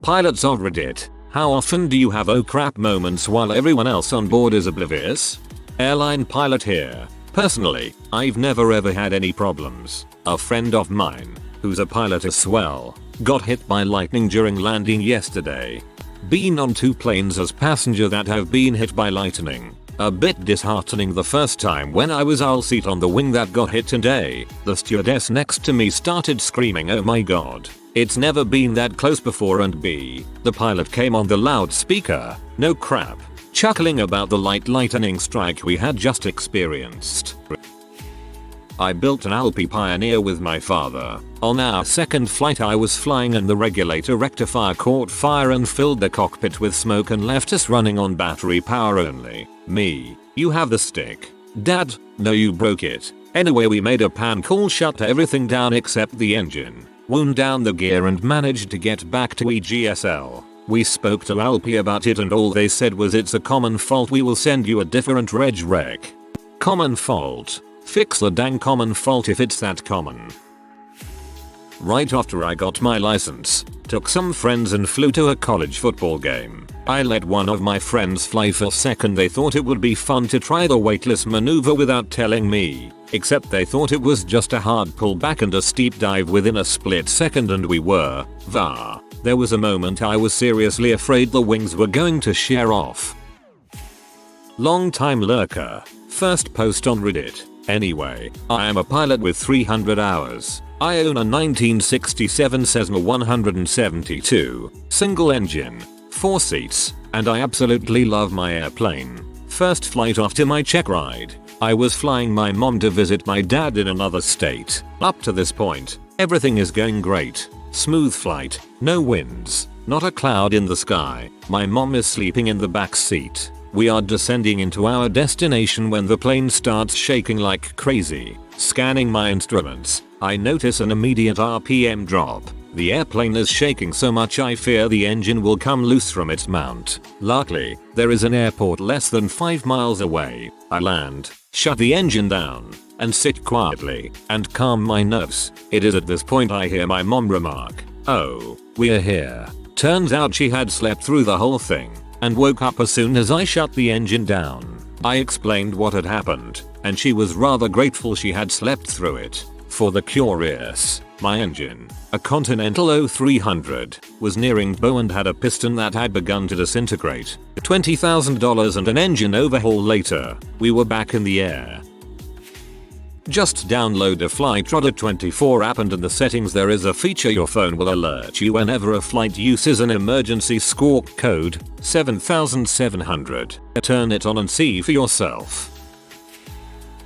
Pilots of Reddit, how often do you have oh crap moments while everyone else on board is oblivious? Airline pilot here. Personally, I've never ever had any problems. A friend of mine, who's a pilot as well, got hit by lightning during landing yesterday. Been on 2 planes as passenger that have been hit by lightning. A bit disheartening the first time when I was aisle seat on the wing that got hit, and A, the stewardess next to me started screaming oh my god. It's never been that close before, and B, the pilot came on the loudspeaker, no crap, chuckling about the lightning strike we had just experienced. I built an Alpi Pioneer with my father. On our second flight I was flying and the regulator rectifier caught fire and filled the cockpit with smoke and left us running on battery power only. Me, you have the stick. Dad, no you broke it. Anyway, we made a pan call, shut everything down except the engine, wound down the gear and managed to get back to EGSL. We spoke to Alpi about it and all they said was it's a common fault, we will send you a different reg. Common fault? Fix the dang common fault if it's that common. Right after I got my license, took some friends and flew to a college football game. I let one of my friends fly for second. They thought it would be fun to try the weightless maneuver without telling me, except they thought it was just a hard pullback and a steep dive within a split second, and we were, there was a moment I was seriously afraid the wings were going to shear off. Long time lurker, first post on Reddit. Anyway, I am a pilot with 300 hours. I own a 1967 Cessna 172, single engine, 4 seats, and I absolutely love my airplane. First flight after my check ride, I was flying my mom to visit my dad in another state. Up to this point, everything is going great. Smooth flight, no winds, not a cloud in the sky. My mom is sleeping in the back seat. We are descending into our destination when the plane starts shaking like crazy. Scanning my instruments, I notice an immediate RPM drop. The airplane is shaking so much I fear the engine will come loose from its mount. Luckily, there is an airport less than 5 miles away. I land, shut the engine down, and sit quietly and calm my nerves. It is at this point I hear my mom remark, "Oh, we're here." Turns out she had slept through the whole thing and woke up as soon as I shut the engine down. I explained what had happened, and she was rather grateful she had slept through it. For the curious, my engine, a Continental 0300, was nearing bow and had a piston that had begun to disintegrate. $20,000 and an engine overhaul later, we were back in the air. Just download a Flightradar 24 app, and in the settings there is a feature your phone will alert you whenever a flight uses an emergency squawk code 7700. Turn it on and see for yourself.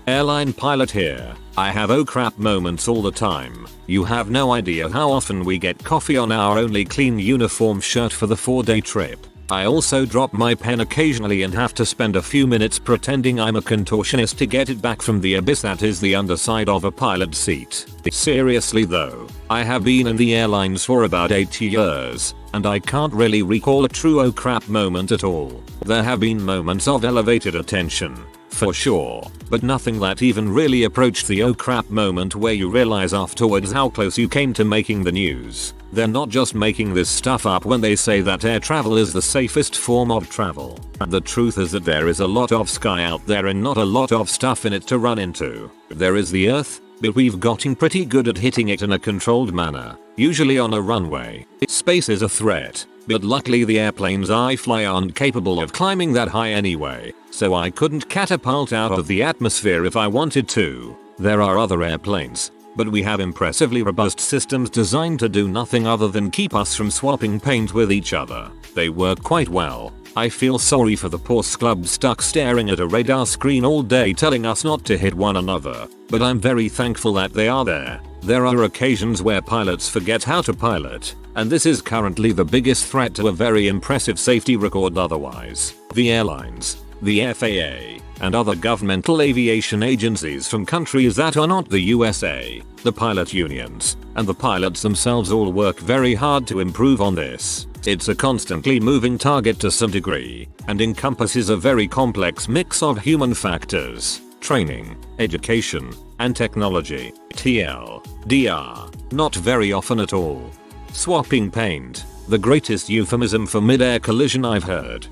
Airline pilot here. I have oh crap moments all the time. You have no idea how often we get coffee on our only clean uniform shirt for the 4-day trip. I also drop my pen occasionally and have to spend a few minutes pretending I'm a contortionist to get it back from the abyss that is the underside of a pilot seat. Seriously though, I have been in the airlines for about 8 years, and I can't really recall a true oh crap moment at all. There have been moments of elevated attention, for sure, but nothing that even really approached the oh crap moment where you realize afterwards how close you came to making the news. They're not just making this stuff up when they say that air travel is the safest form of travel. The truth is that there is a lot of sky out there and not a lot of stuff in it to run into. There is the earth, but we've gotten pretty good at hitting it in a controlled manner, usually on a runway. Space is a threat, but luckily the airplanes I fly aren't capable of climbing that high anyway, so I couldn't catapult out of the atmosphere if I wanted to. There are other airplanes, but we have impressively robust systems designed to do nothing other than keep us from swapping paint with each other. They work quite well. I feel sorry for the poor schlubs stuck staring at a radar screen all day telling us not to hit one another, but I'm very thankful that they are there. There are occasions where pilots forget how to pilot, and this is currently the biggest threat to a very impressive safety record otherwise. The airlines, the FAA, and other governmental aviation agencies from countries that are not the USA, the pilot unions, and the pilots themselves all work very hard to improve on this. It's a constantly moving target to some degree, and encompasses a very complex mix of human factors, training, education, and technology. TLDR, not very often at all. Swapping paint, The greatest euphemism for mid-air collision I've heard.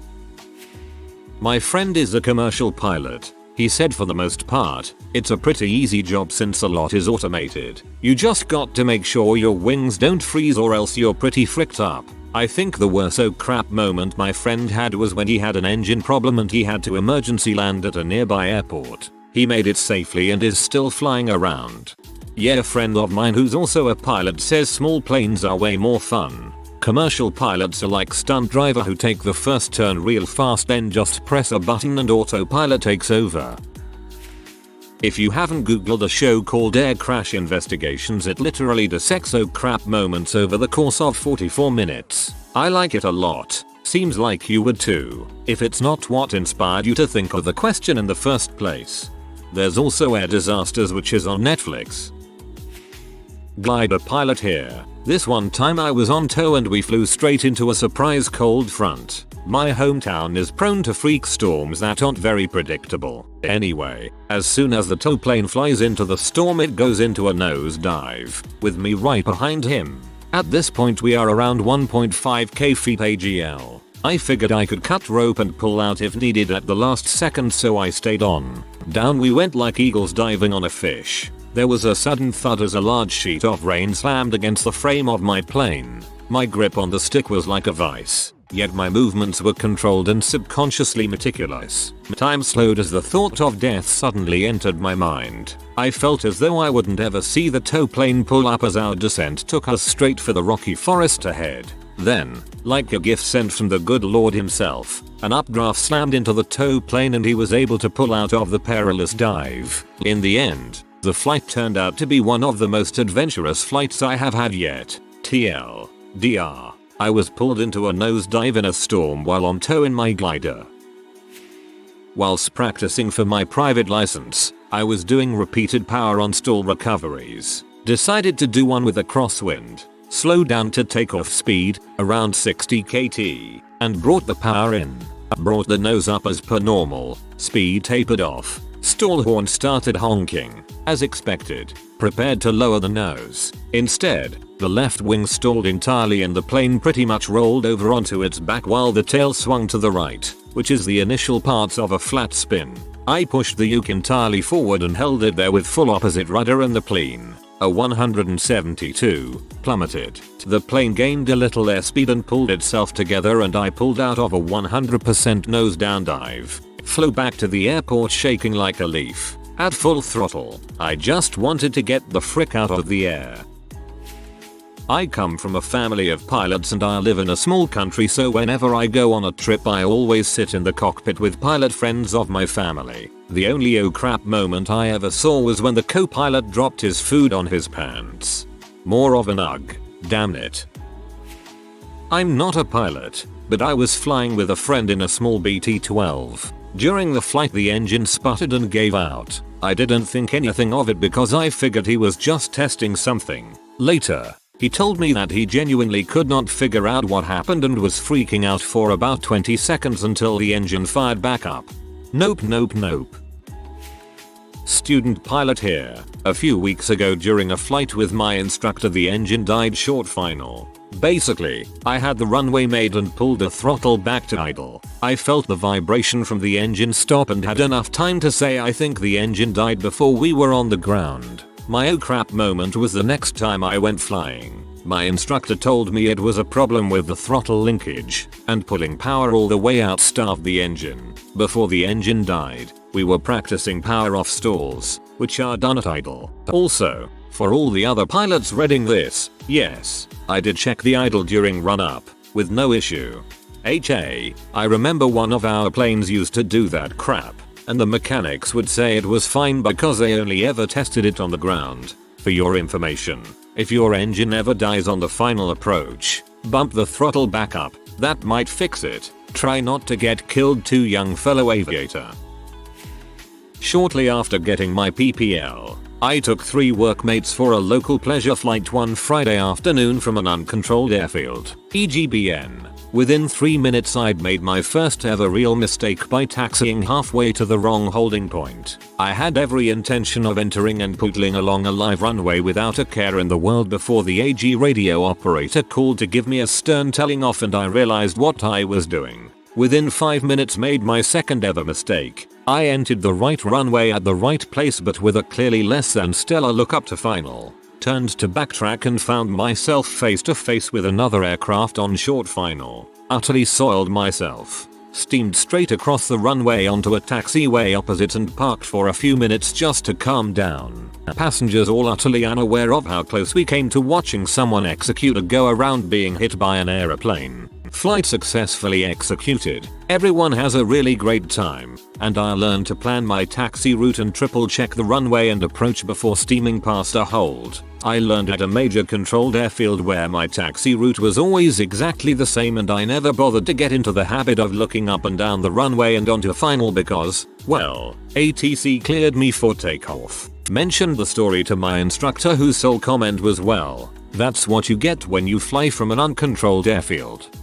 My friend is a commercial pilot. He said for the most part, it's a pretty easy job since a lot is automated. You just got to make sure your wings don't freeze or else you're pretty fricked up. I think the worst oh crap moment my friend had was when he had an engine problem and he had to emergency land at a nearby airport. He made it safely and is still flying around. Yeah, a friend of mine who's also a pilot says small planes are way more fun. Commercial pilots are like stunt driver who take the first turn real fast, then just press a button and autopilot takes over. If you haven't googled a show called Air Crash Investigations, it literally dissects oh crap moments over the course of 44 minutes. I like it a lot. Seems like you would too, if it's not what inspired you to think of the question in the first place. There's also Air Disasters, which is on Netflix. Glider pilot here. This one time I was on tow and we flew straight into a surprise cold front. My hometown is prone to freak storms that aren't very predictable. Anyway, as soon as the tow plane flies into the storm, it goes into a nosedive, with me right behind him. At this point we are around 1.5k feet AGL. I figured I could cut rope and pull out if needed at the last second, so I stayed on. Down we went like eagles diving on a fish. There was a sudden thud as a large sheet of rain slammed against the frame of my plane. My grip on the stick was like a vice, yet my movements were controlled and subconsciously meticulous. Time slowed as the thought of death suddenly entered my mind. I felt as though I wouldn't ever see the tow plane pull up as our descent took us straight for the rocky forest ahead. Then, like a gift sent from the good Lord himself, an updraft slammed into the tow plane and he was able to pull out of the perilous dive. In the end, the flight turned out to be one of the most adventurous flights I have had yet. TLDR. I was pulled into a nosedive in a storm while on tow in my glider. Whilst practicing for my private license, I was doing repeated power on stall recoveries. Decided to do one with a crosswind. Slowed down to takeoff speed, around 60 kt, and brought the power in. Brought the nose up as per normal. Speed tapered off. Stall horn started honking. As expected, prepared to lower the nose. Instead, the left wing stalled entirely and the plane pretty much rolled over onto its back while the tail swung to the right, which is the initial parts of a flat spin. I pushed the uke entirely forward and held it there with full opposite rudder and the plane, a 172, plummeted. The plane gained a little airspeed and pulled itself together and I pulled out of a 100% nose down dive. Flew back to the airport shaking like a leaf. At full throttle, I just wanted to get the frick out of the air. I come from a family of pilots and I live in a small country, so whenever I go on a trip I always sit in the cockpit with pilot friends of my family. The only oh crap moment I ever saw was when the co-pilot dropped his food on his pants. More of an ugh. Damn it. I'm not a pilot, but I was flying with a friend in a small BT-12. During the flight the engine sputtered and gave out. I didn't think anything of it because I figured he was just testing something. Later, he told me that he genuinely could not figure out what happened and was freaking out for about 20 seconds until the engine fired back up. Nope. Student pilot here. A few weeks ago during a flight with my instructor the engine died short final. Basically, I had the runway made and pulled the throttle back to idle. I felt the vibration from the engine stop and had enough time to say I think the engine died before we were on the ground. My oh crap moment was the next time I went flying. My instructor told me it was a problem with the throttle linkage, and pulling power all the way out starved the engine. Before the engine died, we were practicing power off stalls, which are done at idle. Also, for all the other pilots reading this, yes, I did check the idle during run-up, with no issue. I remember one of our planes used to do that crap, and the mechanics would say it was fine because they only ever tested it on the ground. For your information, if your engine ever dies on the final approach, bump the throttle back up, that might fix it. Try not to get killed too young, fellow aviator. Shortly after getting my PPL, I took 3 workmates for a local pleasure flight one Friday afternoon from an uncontrolled airfield. EGBN. Within 3 minutes I'd made my first ever real mistake by taxiing halfway to the wrong holding point. I had every intention of entering and pootling along a live runway without a care in the world before the AG radio operator called to give me a stern telling off, and I realized what I was doing. Within 5 minutes made my second ever mistake. I entered the right runway at the right place but with a clearly less than stellar look up to final. Turned to backtrack and found myself face to face with another aircraft on short final. Utterly soiled myself. Steamed straight across the runway onto a taxiway opposite and parked for a few minutes just to calm down. Passengers all utterly unaware of how close we came to watching someone execute a go around being hit by an aeroplane. Flight successfully executed. Everyone has a really great time, and I learned to plan my taxi route and triple check the runway and approach before steaming past a hold. I learned at a major controlled airfield where my taxi route was always exactly the same, and I never bothered to get into the habit of looking up and down the runway and onto final because, well, ATC cleared me for takeoff. Mentioned the story to my instructor whose sole comment was, well, that's what you get when you fly from an uncontrolled airfield.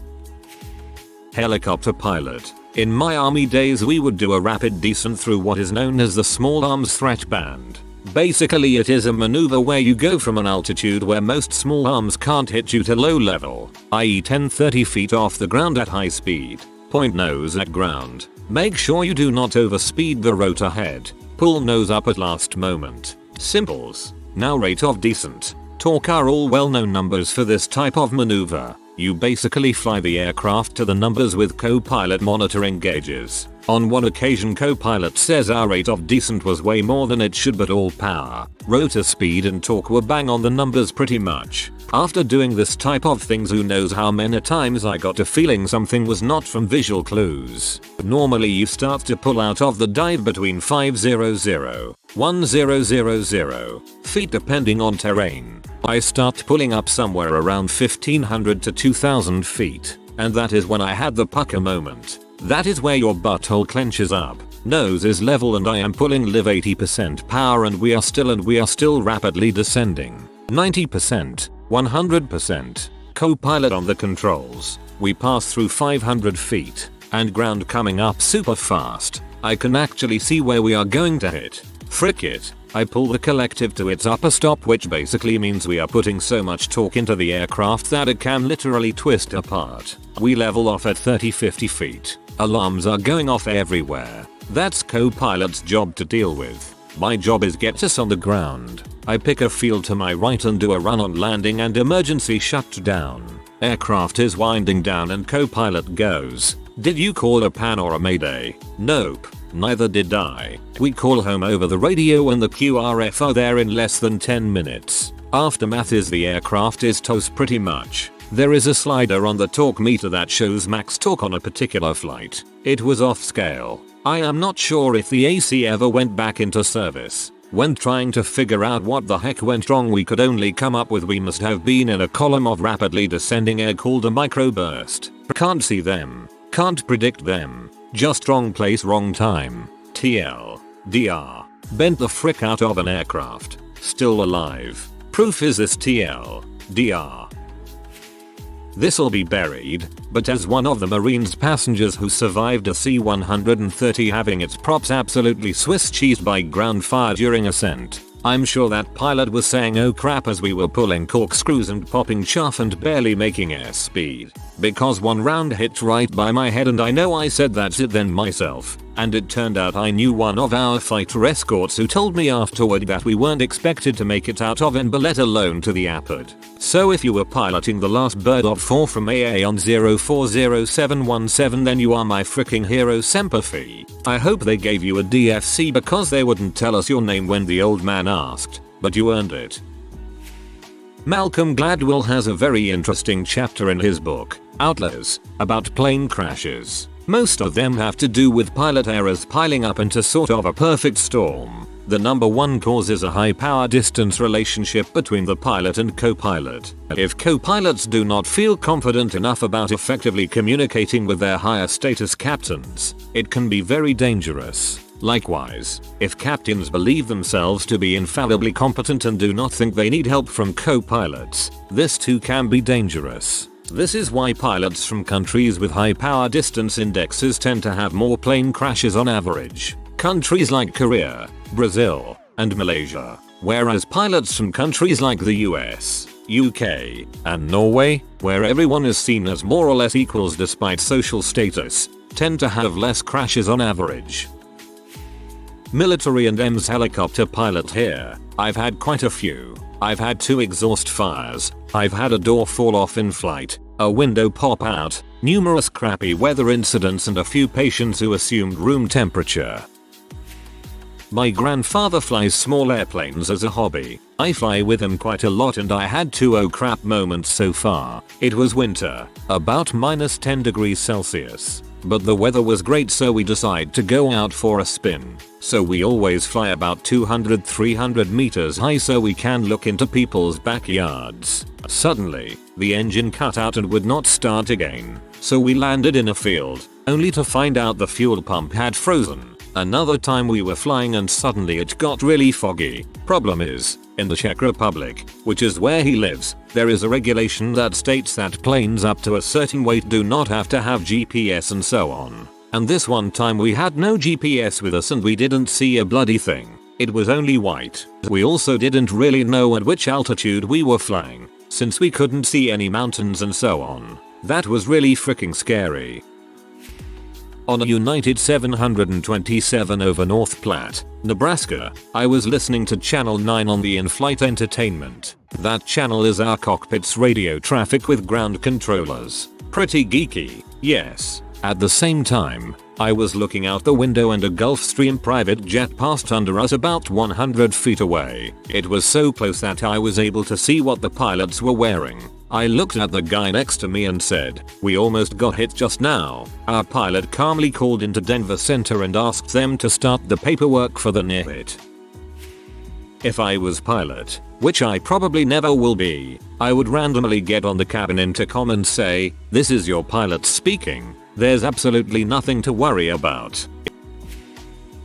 Helicopter pilot. In my army days we would do a rapid descent through what is known as the small arms threat band. Basically it is a maneuver where you go from an altitude where most small arms can't hit you to low level, i.e. 10-30 feet off the ground at high speed. Point nose at ground. Make sure you do not overspeed the rotor head. Pull nose up at last moment. Simples. Now rate of descent. Torque are all well-known numbers for this type of maneuver. You basically fly the aircraft to the numbers with co-pilot monitoring gauges. On one occasion co-pilot says our rate of descent was way more than it should, but all power, rotor speed and torque were bang on the numbers pretty much. After doing this type of things, who knows how many times I got a feeling something was not from visual clues. Normally you start to pull out of the dive between 500, 1000 feet depending on terrain. I start pulling up somewhere around 1500 to 2000 feet, and that is when I had the pucker moment. That is where your butthole clenches up, nose is level, and I am pulling live 80% power, and we are still rapidly descending. 90%, 100%. Co-pilot on the controls. We pass through 500 feet, and ground coming up super fast. I can actually see where we are going to hit. Frick it. I pull the collective to its upper stop, which basically means we are putting so much torque into the aircraft that it can literally twist apart. We level off at 30-50 feet. Alarms are going off everywhere. That's co-pilot's job to deal with. My job is get us on the ground. I pick a field to my right and do a run on landing and emergency shutdown. Aircraft is winding down and co-pilot goes, "Did you call a pan or a mayday?" Nope. Neither did I. We call home over the radio and the QRF are there in less than 10 minutes. Aftermath is the aircraft is toast pretty much. There is a slider on the torque meter that shows max torque on a particular flight. It was off scale. I am not sure if the AC ever went back into service. When trying to figure out what the heck went wrong, we could only come up with we must have been in a column of rapidly descending air called a microburst. Can't see them. Can't predict them. Just wrong place, wrong time. TL. DR. Bent the frick out of an aircraft. Still alive. Proof is this TL. DR. This'll be buried, but as one of the Marines passengers who survived a C-130 having its props absolutely Swiss cheesed by ground fire during ascent, I'm sure that pilot was saying oh crap as we were pulling corkscrews and popping chuff and barely making airspeed. Because one round hit right by my head, and I know I said that's it then myself, and it turned out I knew one of our fighter escorts who told me afterward that we weren't expected to make it out of Ember, let alone to the APOD. So if you were piloting the last bird of 4 from AA on 040717, then you are my freaking hero semper fi. I hope they gave you a DFC because they wouldn't tell us your name when the old man asked, but you earned it. Malcolm Gladwell has a very interesting chapter in his book, Outlaws, about plane crashes. Most of them have to do with pilot errors piling up into sort of a perfect storm. The number one cause is a high power distance relationship between the pilot and co-pilot. If co-pilots do not feel confident enough about effectively communicating with their higher status captains, it can be very dangerous. Likewise, if captains believe themselves to be infallibly competent and do not think they need help from co-pilots, this too can be dangerous. This is why pilots from countries with high power distance indexes tend to have more plane crashes on average. Countries like Korea, Brazil, and Malaysia. Whereas pilots from countries like the US, UK, and Norway, where everyone is seen as more or less equals despite social status, tend to have less crashes on average. Military and EMS helicopter pilot here. I've had quite a few. I've had 2 exhaust fires. I've had a door fall off in flight, a window pop out, numerous crappy weather incidents and a few patients who assumed room temperature. My grandfather flies small airplanes as a hobby. I fly with him quite a lot and I had 2 oh crap moments so far. It was winter, about -10 degrees Celsius. But the weather was great so we decided to go out for a spin. So we always fly about 200-300 meters high so we can look into people's backyards. Suddenly, the engine cut out and would not start again. So we landed in a field, only to find out the fuel pump had frozen. Another time we were flying and suddenly it got really foggy. Problem is, in the Czech Republic, which is where he lives, there is a regulation that states that planes up to a certain weight do not have to have GPS and so on. And this one time we had no GPS with us and we didn't see a bloody thing. It was only white. We also didn't really know at which altitude we were flying, since we couldn't see any mountains and so on. That was really freaking scary. On a United 727 over North Platte, Nebraska, I was listening to Channel 9 on the in-flight entertainment. That channel is our cockpit's radio traffic with ground controllers. Pretty geeky, yes. At the same time, I was looking out the window and a Gulfstream private jet passed under us about 100 feet away. It was so close that I was able to see what the pilots were wearing. I looked at the guy next to me and said, "We almost got hit just now." Our pilot calmly called into Denver Center and asked them to start the paperwork for the near hit. If I was pilot, which I probably never will be, I would randomly get on the cabin intercom and say, "This is your pilot speaking. There's absolutely nothing to worry about.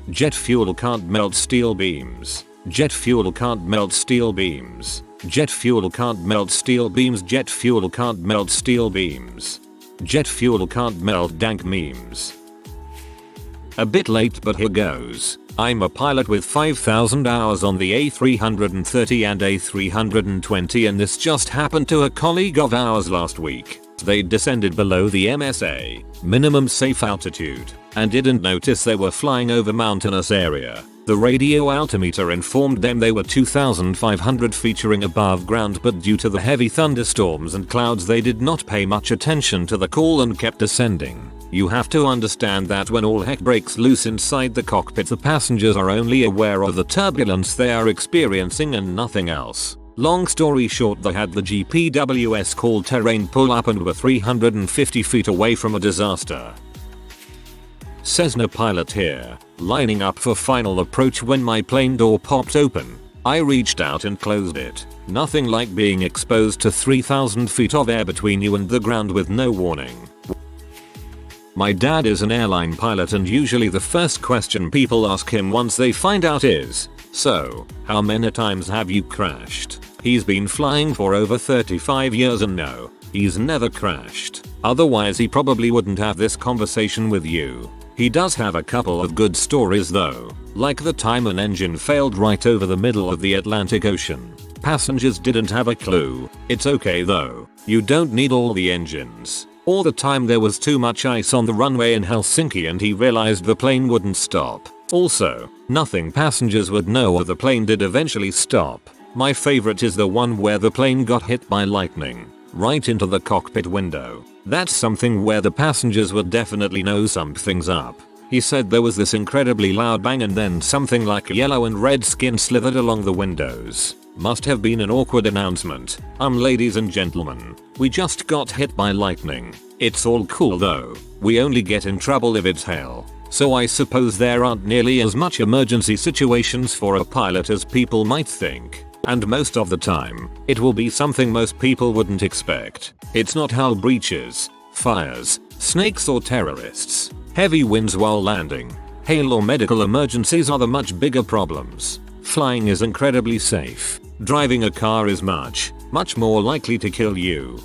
Jet fuel can't melt steel beams. Jet fuel can't melt steel beams. Jet fuel can't melt steel beams. Jet fuel can't melt steel beams. Jet fuel can't melt dank memes." A bit late but here goes. I'm a pilot with 5,000 hours on the A330 and A320 and this just happened to a colleague of ours last week. They descended below the MSA, minimum safe altitude, and didn't notice they were flying over mountainous area. The radio altimeter informed them they were 2,500 feet above ground, but due to the heavy thunderstorms and clouds they did not pay much attention to the call and kept descending. You have to understand that when all heck breaks loose inside the cockpit, the passengers are only aware of the turbulence they are experiencing and nothing else. Long story short, they had the GPWS called terrain pull up and were 350 feet away from a disaster. Cessna pilot here, lining up for final approach when my plane door popped open. I reached out and closed it. Nothing like being exposed to 3,000 feet of air between you and the ground with no warning. My dad is an airline pilot and usually the first question people ask him once they find out is, "So, how many times have you crashed?" He's been flying for over 35 years and no, he's never crashed. Otherwise he probably wouldn't have this conversation with you. He does have a couple of good stories though, like the time an engine failed right over the middle of the Atlantic Ocean. Passengers didn't have a clue. It's okay though, you don't need all the engines. Or the time there was too much ice on the runway in Helsinki and he realized the plane wouldn't stop. Also, nothing passengers would know or the plane did eventually stop. My favorite is the one where the plane got hit by lightning, right into the cockpit window. That's something where the passengers would definitely know something's up. He said there was this incredibly loud bang and then something like yellow and red skin slithered along the windows. Must have been an awkward announcement. Ladies and gentlemen, we just got hit by lightning. It's all cool though. We only get in trouble if it's hail. So I suppose there aren't nearly as much emergency situations for a pilot as people might think. And most of the time, it will be something most people wouldn't expect. It's not hull breaches, fires, snakes or terrorists. Heavy winds while landing, hail or medical emergencies are the much bigger problems. Flying is incredibly safe. Driving a car is much more likely to kill you.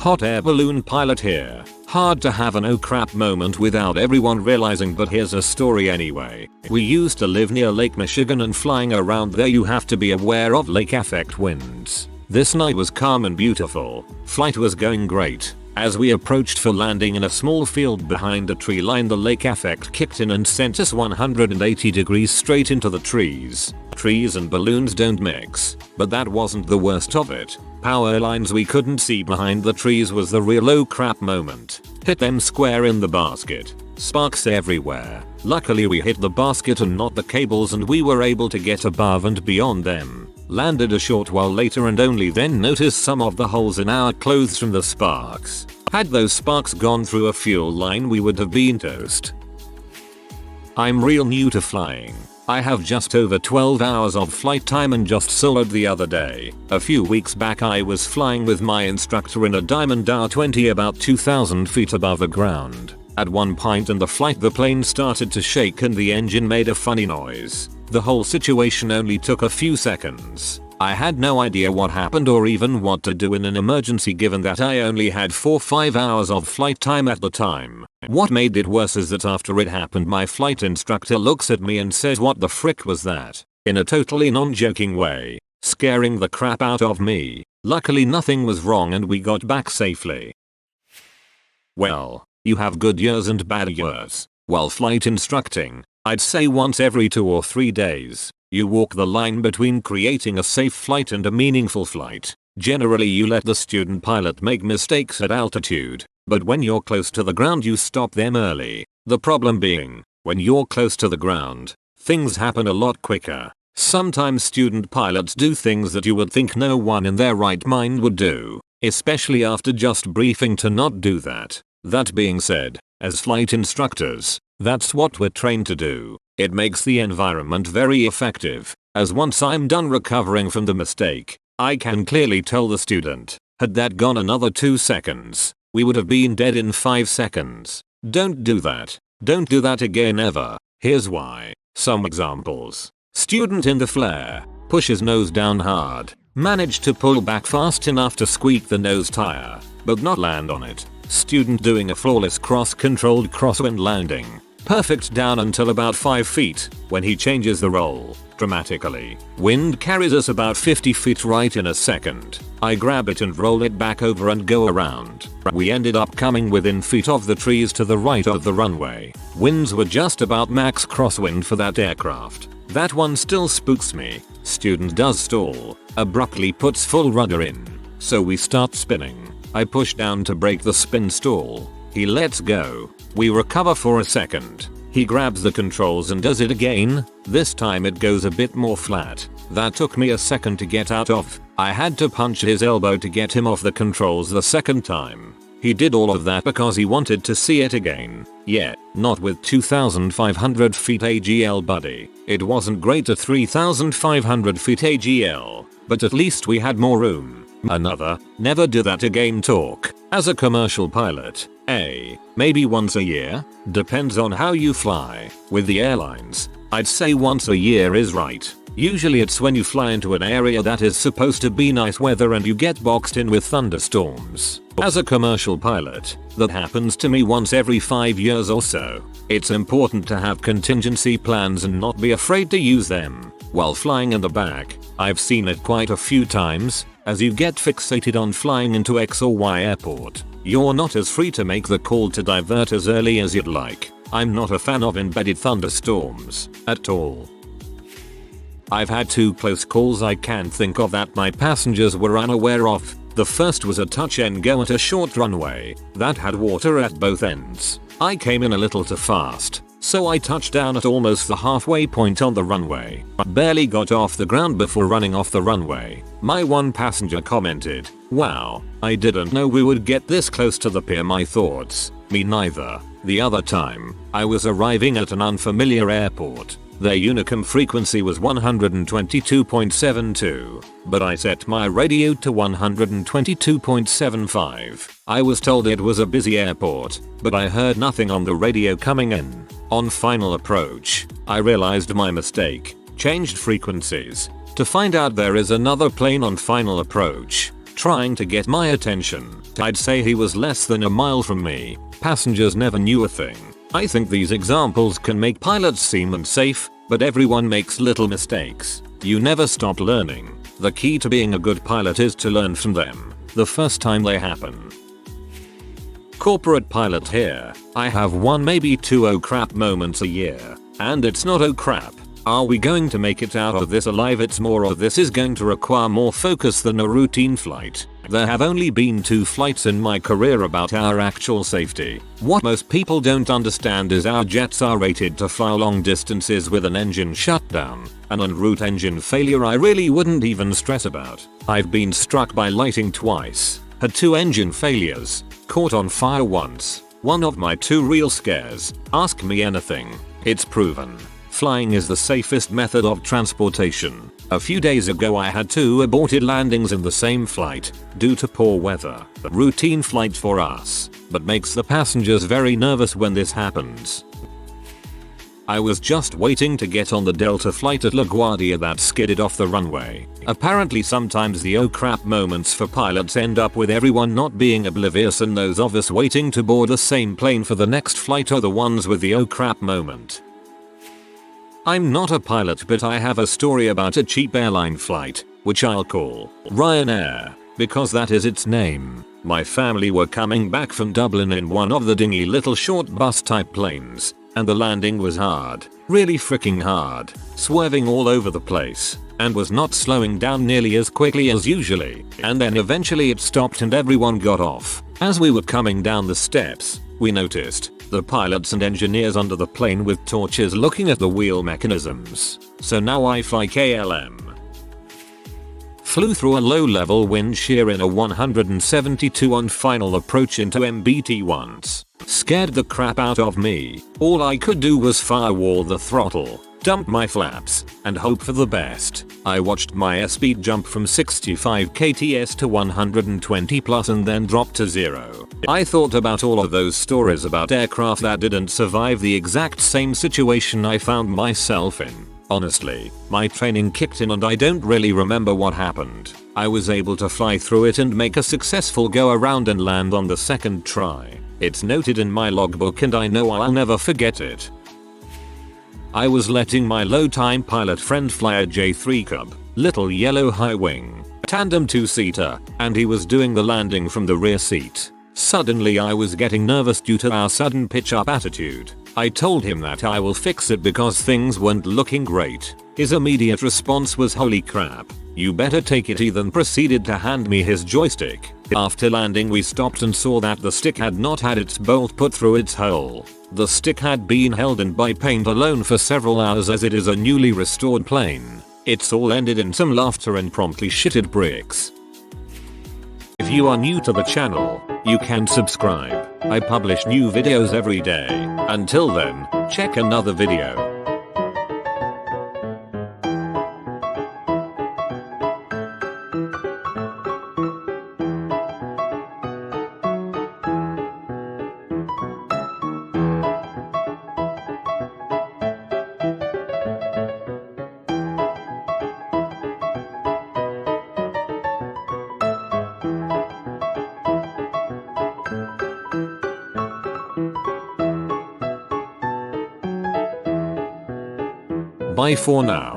Hot air balloon pilot here. Hard to have an oh crap moment without everyone realizing, but here's a story anyway. We used to live near Lake Michigan, and flying around there you have to be aware of lake effect winds. This night was calm and beautiful. Flight was going great. As we approached for landing in a small field behind a tree line, the lake effect kicked in and sent us 180 degrees straight into the trees. Trees and balloons don't mix, but that wasn't the worst of it. Power lines we couldn't see behind the trees was the real oh crap moment. Hit them square in the basket. Sparks everywhere. Luckily we hit the basket and not the cables, and we were able to get above and beyond them. Landed a short while later and only then noticed some of the holes in our clothes from the sparks. Had those sparks gone through a fuel line, we would have been toast. I'm real new to flying. I have just over 12 hours of flight time and just soloed the other day. A few weeks back I was flying with my instructor in a Diamond R20 about 2,000 feet above the ground. At one point in the flight the plane started to shake and the engine made a funny noise. The whole situation only took a few seconds. I had no idea what happened or even what to do in an emergency, given that I only had 4-5 hours of flight time at the time. What made it worse is that after it happened my flight instructor looks at me and says, "What the frick was that?" in a totally non-joking way, scaring the crap out of me. Luckily nothing was wrong and we got back safely. Well, you have good years and bad years. While flight instructing, I'd say once every 2 or 3 days, you walk the line between creating a safe flight and a meaningful flight. Generally you let the student pilot make mistakes at altitude, but when you're close to the ground you stop them early. The problem being, when you're close to the ground, things happen a lot quicker. Sometimes student pilots do things that you would think no one in their right mind would do, especially after just briefing to not do that. That being said, as flight instructors, that's what we're trained to do. It makes the environment very effective, as once I'm done recovering from the mistake, I can clearly tell the student, had that gone another 2 seconds, we would have been dead in 5 seconds. Don't do that. Don't do that again ever. Here's why. Some examples. Student in the flare, pushes nose down hard, managed to pull back fast enough to squeak the nose tire, but not land on it. Student doing a flawless cross-controlled crosswind landing. Perfect down until about 5 feet, when he changes the roll dramatically. Wind carries us about 50 feet right in a second. I grab it and roll it back over and go around. We ended up coming within feet of the trees to the right of the runway. Winds were just about max crosswind for that aircraft. That one still spooks me. Student does stall, abruptly puts full rudder in. So we start spinning. I push down to break the spin stall. He lets go. We recover for a second. He grabs the controls and does it again. This time it goes a bit more flat. That took me a second to get out of. I had to punch his elbow to get him off the controls the second time. He did all of that because he wanted to see it again. Yeah, not with 2,500 feet AGL, buddy. It wasn't great at 3,500 feet AGL, but at least we had more room. Another, never do that again talk. As a commercial pilot, maybe once a year, depends on how you fly. With the airlines, I'd say once a year is right. Usually it's when you fly into an area that is supposed to be nice weather and you get boxed in with thunderstorms. As a commercial pilot, that happens to me once every 5 years or so. It's important to have contingency plans and not be afraid to use them. While flying in the back, I've seen it quite a few times. As you get fixated on flying into X or Y airport, you're not as free to make the call to divert as early as you'd like. I'm not a fan of embedded thunderstorms at all. I've had 2 close calls I can think of that my passengers were unaware of. The first was a touch and go at a short runway that had water at both ends. I came in a little too fast, so I touched down at almost the halfway point on the runway. Barely got off the ground before running off the runway. My one passenger commented, "Wow, I didn't know we would get this close to the pier." My thoughts, me neither. The other time, I was arriving at an unfamiliar airport. Their Unicom frequency was 122.72, but I set my radio to 122.75. I was told it was a busy airport, but I heard nothing on the radio coming in. On final approach, I realized my mistake, changed frequencies, to find out there is another plane on final approach. trying to get my attention. I'd say he was less than a mile from me. Passengers never knew a thing. I think these examples can make pilots seem unsafe, but everyone makes little mistakes. You never stop learning. The key to being a good pilot is to learn from them the first time they happen. Corporate pilot here. I have one, maybe two oh crap moments a year. And it's not oh crap. Are we going to make it out of this alive? It's more of this is going to require more focus than a routine flight. There have only been 2 flights in my career about our actual safety. What most people don't understand is our jets are rated to fly long distances with an engine shutdown. An en route engine failure I really wouldn't even stress about. I've been struck by lightning twice, had 2 engine failures, caught on fire once. One of my 2 real scares. Ask me anything. It's proven. Flying is the safest method of transportation. A few days ago I had 2 aborted landings in the same flight due to poor weather. A routine flight for us, but makes the passengers very nervous when this happens. I was just waiting to get on the Delta flight at LaGuardia that skidded off the runway. Apparently sometimes the oh crap moments for pilots end up with everyone not being oblivious, and those of us waiting to board the same plane for the next flight are the ones with the oh crap moment. I'm not a pilot, but I have a story about a cheap airline flight, which I'll call Ryanair, because that is its name. My family were coming back from Dublin in one of the dingy little short bus type planes, and the landing was hard, really freaking hard, swerving all over the place, and was not slowing down nearly as quickly as usually, and then eventually it stopped and everyone got off. As we were coming down the steps, we noticed the pilots and engineers under the plane with torches looking at the wheel mechanisms. So now I fly KLM. Flew through a low-level wind shear in a 172 on final approach into MBT once. Scared the crap out of me. All I could do was firewall the throttle, dump my flaps, and hope for the best. I watched my airspeed jump from 65 kts to 120 plus and then drop to 0. I thought about all of those stories about aircraft that didn't survive the exact same situation I found myself in. Honestly, my training kicked in and I don't really remember what happened. I was able to fly through it and make a successful go around and land on the second try. It's noted in my logbook and I know I'll never forget it. I was letting my low-time pilot friend fly a J3 Cub, little yellow high-wing, tandem 2-seater, and he was doing the landing from the rear seat. Suddenly I was getting nervous due to our sudden pitch-up attitude. I told him that I will fix it because things weren't looking great. His immediate response was holy crap, you better take it easy, then proceeded to hand me his joystick. After landing we stopped and saw that the stick had not had its bolt put through its hole. The stick had been held in by paint alone for several hours as it is a newly restored plane. It's all ended in some laughter and promptly shitted bricks. If you are new to the channel, you can subscribe. I publish new videos every day. Until then, check another video. Bye for now.